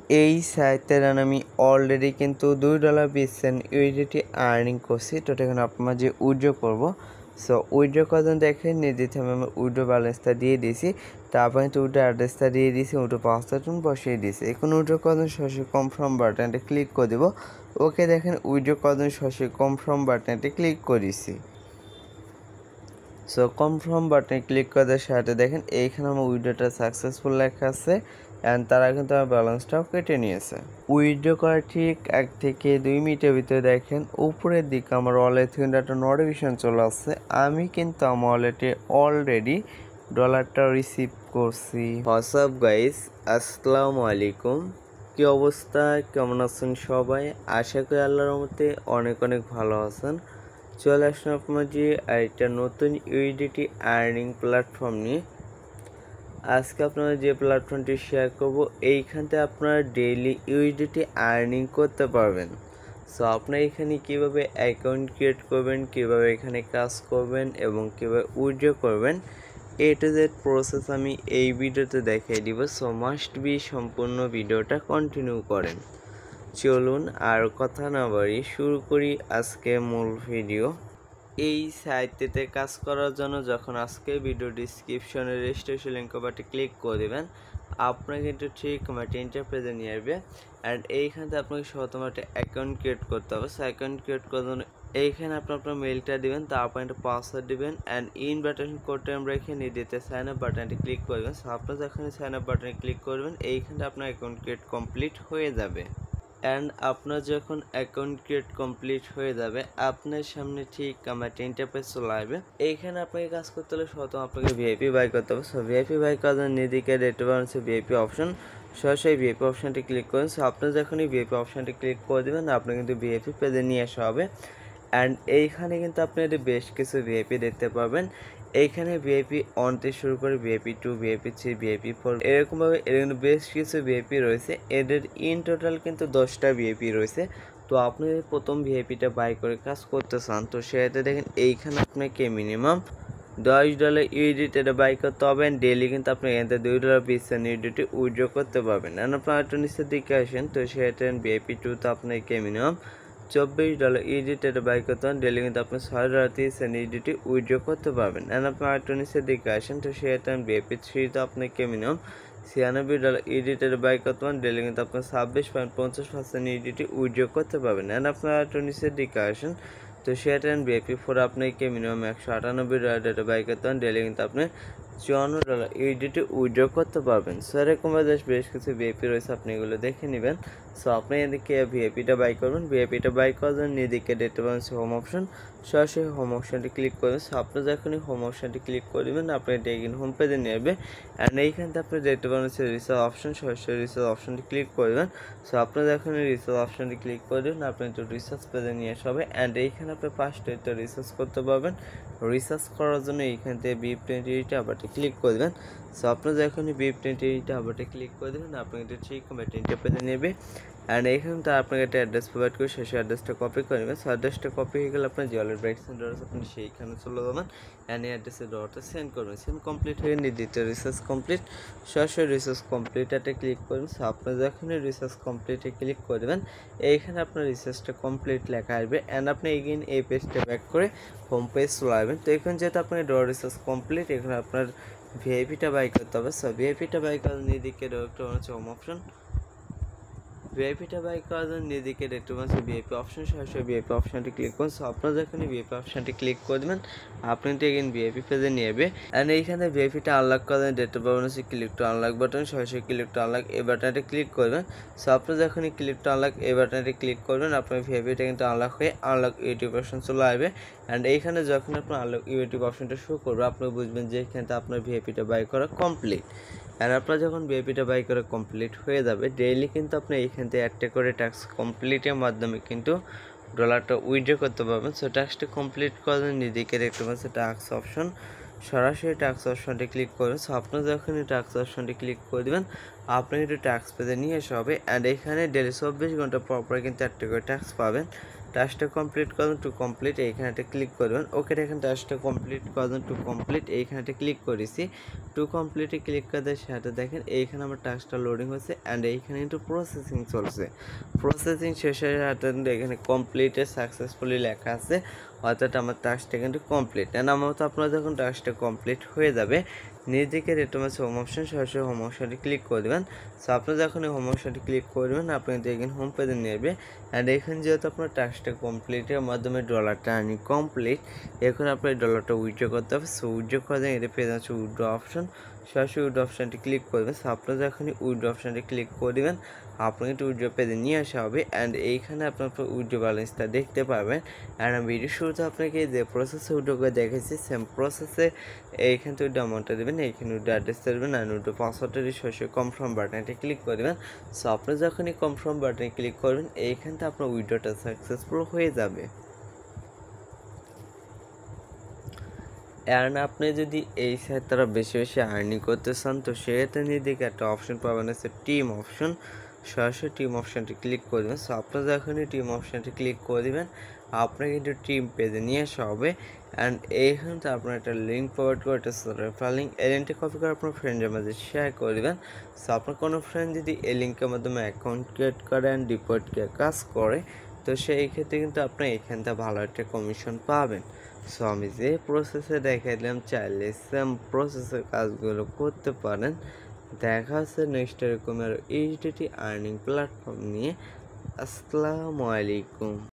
এই সাইটে আমি অলরেডি কিন্তু $2.20 ইউএসডিটি আর্নিং করছি। তো এখানে আপনার যে উইথড্র করবো, সো উইথড্র কজন দেখেন নির্দিষ্ট আমি আমার উইথড্র ব্যালেন্সটা দিয়ে দিয়েছি। তারপর কিন্তু উইথড্র অ্যাড্রেসটা দিয়ে দিয়েছি, উইথড্র পাসওয়ার্ড বসিয়ে দিয়েছি। এখন উইথড্র কজন সরাসরি কনফার্ম বাটনটা ক্লিক করে দেবো। ওকে দেখেন উইথড্র কজন সরাসরি কনফার্ম বাটনটা ক্লিক করেছি। সো কনফার্ম বাটনে ক্লিক করার সাথে দেখেন এইখানে আমার উইথড্রটা সাকসেসফুল লেখা আছে অ্যান্ড তারা কিন্তু আমার ব্যালেন্সটাও কেটে নিয়েছে। উইথড্র করার ঠিক 1 থেকে 2 মিনিটের ভিতরে দেখেন উপরের দিকে আমার ওয়ালেট থেকে একটা নোটিফিকেশন চলে আসছে। আমি কিন্তু আমার ওয়ালেটে অলরেডি ডলারটা রিসিভ করছি। হোয়াটসঅ্যাপ গাইস, আসসালামু আলাইকুম। কি অবস্থা, কেমন আছেন সবাই? আশা করি আল্লাহর রহমতে অনেক অনেক ভালো আছেন। চলে আসুন আপনার যে একটা নতুন ইউএসডিটি আর্নিং প্ল্যাটফর্ম নিয়ে। আজকে আপনারা যে প্ল্যাটফর্মটি শেয়ার করব, এইখান থেকে আপনারা ডেইলি ইউএসডিটি আর্নিং করতে পারবেন। সো আপনারা এখানে কীভাবে অ্যাকাউন্ট ক্রিয়েট করবেন, কীভাবে এখানে কাজ করবেন এবং কীভাবে উইথড্র করবেন, এ টু জেড প্রসেস আমি এই ভিডিওতে দেখিয়ে দিব। সো মাস্ট বি সম্পূর্ণ ভিডিওটা কন্টিনিউ করেন। চলুন আর কথা না বাড়ি শুরু করি আজকে মূল ভিডিও। এই সাইটটিতে কাজ করার জন্য যখন আজকে ভিডিও ডিসক্রিপশনে রেজিস্ট্রেশন লিঙ্ক বাটে ক্লিক করে দেবেন, আপনাকে কিন্তু ঠিক আমার ইন্টারপ্রেজে নিয়ে আসবে। অ্যান্ড এইখানে আপনাকে প্রথম একটা অ্যাকাউন্ট ক্রিয়েট করতে হবে। সো অ্যাকাউন্ট ক্রিয়েট করার জন্য এইখানে আপনার মেলটা দিবেন, তারপর একটা পাসওয়ার্ড দিবেন অ্যান্ড ইনভিটেশন কোডটা আমরা রেখে নিয়ে দিতে সাইন আপ বাটনটি ক্লিক করবেন। সো আপনার যখন সাইন আপ বাটনে ক্লিক করবেন, এইখানে আপনার অ্যাকাউন্ট ক্রিয়েট কমপ্লিট হয়ে যাবে। অ্যান্ড আপনার যখন অ্যাকাউন্ট ক্রিয়েট কমপ্লিট হয়ে যাবে, আপনার সামনে ঠিক আমার ইন্টারফেস চলে আসবে। এইখানে আপনাকে কাজ করতে হলে প্রথম আপনাকে ভিআইপি বাই করতে হবে। সো ভিআইপি বাই করার জন্য এদিকে দেখতে পাবেন ভিআইপি অপশন, সরাসরি ভিআইপি অপশনটি ক্লিক করুন। সো আপনার যখনই ভিআইপি অপশনটি ক্লিক করে দেবেন, আপনার কিন্তু ভিআইপি পেজে নিয়ে আসা হবে। অ্যান্ড এইখানে কিন্তু আপনি বেশ কিছু ভিআইপি দেখতে পাবেন। এইখানে ভিআইপি 1 থেকে শুরু করে ভিআইপি 2, ভিআইপি 3, ভিআইপি 4 এরকমভাবে এর কিন্তু বেশ কিছু ভিআইপি রয়েছে। এদের ইন টোটাল কিন্তু 10টা ভিআইপি রয়েছে। তো আপনি যদি প্রথম ভিআইপিটা বাই করে কাজ করতে চান, তো সেটাতে দেখেন এইখানে আপনাকে মিনিমাম $10 ইউএসডিটি বাই করতে হবে। ডেইলি কিন্তু আপনি এখান থেকে $2.20 ইউএসডিটি উইথড্র করতে পারবেন। অ্যান্ড আপনার একটা নিচের দিকে আসেন, তো সেটা ভিআইপি 2 তো আপনাকে মিনিমাম $24 ইউএসডিটি বাই করতে পারেন। ডেইলি কিন্তু আপনি $6.30 ইউএসডিটি উইথড্র করতে পারবেন। অ্যান্ড আপনার একটা নিচের দিকে আসেন, তো সেটা ভিআইপি 3 তো আপনাকে মিনিমাম $96 ইউএসডিটি বাই করতে পারেন। ডেইলি কিন্তু আপনি 26.50% ইউএসডিটি উইথড্র করতে পারবেন। অ্যান্ড আপনার একটা নিচের দিকে আসেন, তো সেটা ভিআইপি 4 আপনাকে মিনিমাম $198 বাই করতে পারেন। ডেইলি কিন্তু আপনি $54 ইউএসডিটি উইথড্র করতে পারবেন। সো এরকমভাবে বেশ কিছু ভিআইপি রয়েছে, আপনি এগুলো দেখে নেবেন। সো আপনি এদিকে ভিআইপিটা বাই করবেন। ভিআইপিটা বাই করার জন্য এদিকে দেখতে পাবেন হোম অপশন, সরাসরি হোম অপশনটি ক্লিক করবেন। সো আপনি যখনই হোম অপশনটি ক্লিক করে দেবেন, আপনি এগিয়ে হোম পেজে নিয়ে আসবে। অ্যান্ড এইখানতে আপনি দেখতে পাবেন রিসার্চ অপশন, সরাসরি রিসার্চ অপশনটি ক্লিক করবেন। সো আপনি যখনই রিসার্চ অপশনটি ক্লিক করে দেবেন, আপনি একটু রিসার্চ পেজে নিয়ে আসা হবে। অ্যান্ড এইখানে আপনি 5টা রিসার্চ করতে পারবেন। রিসার্চ করার জন্য এইখান থেকে BIP28 আবারটি ক্লিক করে দেবেন। সো আপনি যখনই BIP28 আবারটি ক্লিক করে দেবেন, আপনি কিন্তু ঠিক মেটেরিয়ালটা পেজে নেবে। অ্যান্ড এখানে তো আপনাকে একটা অ্যাড্রেস প্রোভাইড করে শেষে অ্যাড্রেসটা কপি করে নেবেন। সো অ্যাড্রেসটা কপি হয়ে গেলে আপনার যে ওয়ালেট ব্রাইট সেন্টার আছে আপনি সেইখানে চলে যাবেন। অ্যান্ড এই অ্যাড্রেসে ডলারটা সেন্ড করবেন। সেন্ড কমপ্লিট হয়ে দ্বিতীয় রিসার্চ কমপ্লিট, সরাসরি রিসার্চ কমপ্লিটে ক্লিক করবেন। সো আপনার যখনই রিসার্চ কমপ্লিটে ক্লিক করে দেবেন, এইখানে আপনার রিসার্চটা কমপ্লিট লেখা আসবে। অ্যান্ড আপনি এগেইন এই পেজটা ব্যাক করে হোম পেজ চলে আসবেন। তো এখন যেহেতু আপনার ডলার রিসার্চ কমপ্লিট, এখানে আপনার ভিআইপিটা বাই করতে হবে। সো ভিআইপিটা বাই করার নিদিকে একটা হচ্ছে হোম অপশন, ভিআইপিটা বাই করার জন্য এদিকে দেখতে পাচ্ছেন ভিআইপি অপশন, সরাসরি ভিআইপি অপশনটি ক্লিক করুন। সো আপনারা যখনই ভিআইপি অপশনটি ক্লিক করে দেবেন, আপনি এগেইন ভিআইপি পেজে নিয়ে যাবে। অ্যান্ড এইখানে ভিআইপিটা আনলক করার দেখতে পাবেন হচ্ছে ক্লিক টু আনলক বাটন, সরাসরি ক্লিক টু আনলক এই বাটনটি ক্লিক করবেন। সো আপনারা যখনই ক্লিক টু আনলক এই বাটনটি ক্লিক করবেন, আপনার ভিআইপিটা কিন্তু আনলক হয়ে আনলক ইউটিউব অপশন চলে আসবে। অ্যান্ড এইখানে যখন আপনার আনলক ইউটিউব অপশনটা শো করবে, আপনি বুঝবেন যে এখানে আপনার ভিআইপিটা বাই করা কমপ্লিট। আর আপনার যখন ভিআইপিটা বাই করা কমপ্লিট হয়ে যাবে, ডেইলি কিন্তু আপনি এইখান থেকে একটা করে টাস্ক কমপ্লিটের মাধ্যমে কিন্তু ডলারটা উইথড্র করতে পারবেন। সো টাস্কটা কমপ্লিট করার জন্য নিজেকে দেখতে পাচ্ছেন টাস্ক অপশন, সরাসরি টাস্ক অপশনটি ক্লিক করবেন। সো আপনার যখন এই টাস্ক অপশনটি ক্লিক করে দেবেন, আপনি একটু টাস্ক পেজে নিয়ে আসা হবে। অ্যান্ড এখানে ডেলি 24 ঘন্টা পর পর কিন্তু একটা করে টাস্ক পাবেন। টাস্কটা কমপ্লিট করুন, টু কমপ্লিট এইখানেটা ক্লিক করবেন। ওকে দেখেন টাস্কটা কমপ্লিট করুন, টু কমপ্লিট এইখানেটা ক্লিক করেছি। টু কমপ্লিটে ক্লিক করে দেওয়ার সাথে দেখেন এইখানে আমার টাস্কটা লোডিং হচ্ছে অ্যান্ড এইখানে কিন্তু প্রসেসিং চলছে। প্রসেসিং শেষের সাথে এখানে কমপ্লিটে সাকসেসফুলি লেখা আছে, অর্থাৎ আমার টাস্কটা কিন্তু কমপ্লিট। অ্যান্ড আমার তো আপনার যখন টাস্কটা কমপ্লিট হয়ে যাবে নিজেকে রেটমেন্স হোম অপশন, সরাসরি হোম অপশনটি ক্লিক করে দেবেন। সো আপনি যখন এই হোম অপশনটি ক্লিক করবেন আপনি দেখবেন হোম পেজে নেবে অ্যান্ড এখানে যেহেতু আপনার টাস্কটা কমপ্লিটের মাধ্যমে ডলারটা আর্নিং কমপ্লিট, এখন আপনার ডলারটা উইথড্র করতে হবে। সো উইথড্র করে এটা পেয়ে যাচ্ছে উইথড্র অপশন, সরাসরি উইথড্র অপশনটি ক্লিক করবেন। সো আপনার যখনই উইথড্র অপশনটি ক্লিক করে দেবেন আপনাকে একটু উইথড্র পেজে নিয়ে আসা হবে অ্যান্ড এইখানে আপনার উইথড্র ব্যালেন্সটা দেখতে পাবেন। অ্যান্ড আমি ভিডিও শুরুতে আপনাকে যে প্রসেসে উইথড্র করে দেখেছি সেম প্রসেসে এইখান থেকে উইথড্র অ্যামাউন্টটা দেবেন, এইখানে উইথড্র অ্যাড্রেসটা দেবেন অ্যান্ড উইথড্র পাসওয়ার্ডটি সরাসরি কনফার্ম বাটনটি ক্লিক করে দেবেন। সো আপনি যখনই কনফার্ম বাটনে ক্লিক করবেন এইখান থেকে আপনার উইথড্রটা সাকসেসফুল হয়ে যাবে। অ্যান্ড আপনি যদি এই সাইট তারা বেশি বেশি আর্নিং করতে চান তো সেক্ষেত্রে নিদিকে একটা অপশন পাবেন আছে টিম অপশন, সরাসরি টিম অপশানটি ক্লিক করে দেবেন। সো আপনারা যখনই টিম অপশানটি ক্লিক করে দেবেন আপনার কিন্তু টিম পেজে নিয়ে আসা হবে অ্যান্ড এইখানে তো আপনার একটা লিঙ্ক প্রোভাইড করে একটা রেফারেল লিঙ্ক, এই লিঙ্কটি কপি করে আপনার ফ্রেন্ডের মাঝে শেয়ার করে দেবেন। সো আপনার কোনো ফ্রেন্ড যদি এই লিঙ্কের মাধ্যমে অ্যাকাউন্ট ক্রিয়েট করে অ্যান্ড ডিপোজিট কাজ করে তো সেই ক্ষেত্রে কিন্তু আপনি এখান থেকে ভালো একটা কমিশন পাবেন। সো আমি যে প্রসেসে দেখাই দিলাম চাইলে সেম প্রসেসের কাজগুলো করতে পারেন। দেখা হচ্ছে নেক্সট এরকম আর এইচডিটি আর্নিং প্ল্যাটফর্ম নিয়ে। আসসালামু আলাইকুম।